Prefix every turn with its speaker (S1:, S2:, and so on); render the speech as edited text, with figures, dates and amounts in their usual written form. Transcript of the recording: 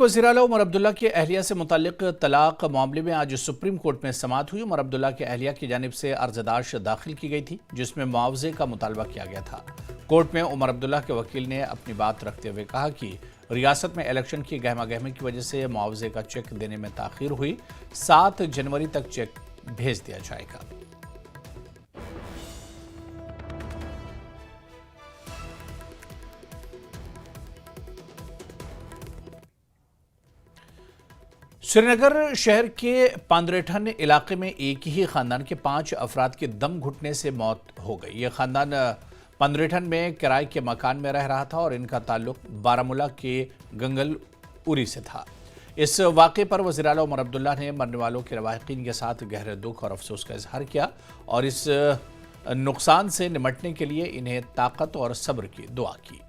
S1: वज़ीर आला उमर अब्दुल्ला की अहलिया से मुतल्लिक तलाक मामले में आज सुप्रीम कोर्ट में समाअत हुई। उमर अब्दुल्ला की अहलिया की जानिब से अर्जदाश दाखिल की गई थी, जिसमें मुआवजे का मुतालबा किया गया था। कोर्ट में उमर अब्दुल्ला के वकील ने अपनी बात रखते हुए कहा कि रियासत में इलेक्शन की गहमा गहमी की वजह से मुआवजे का चेक देने में ताख़ीर हुई। 7 जनवरी तक चेक भेज दिया जाएगा। श्रीनगर शहर के पांद्रेठन इलाके में एक ही खानदान के 5 अफराद के दम घुटने से मौत हो गई। यह खानदान पांद्रेठन में किराए के मकान में रह रहा था और इनका ताल्लुक बारामूला के गंगल उरी से था। इस वाक़े पर वज़ीर आला उमर अब्दुल्ला ने मरने वालों के लवाहिकीन के साथ गहरे दुख और अफसोस का इजहार किया और इस नुकसान से निमटने के लिए इन्हें ताकत और सब्र की दुआ की।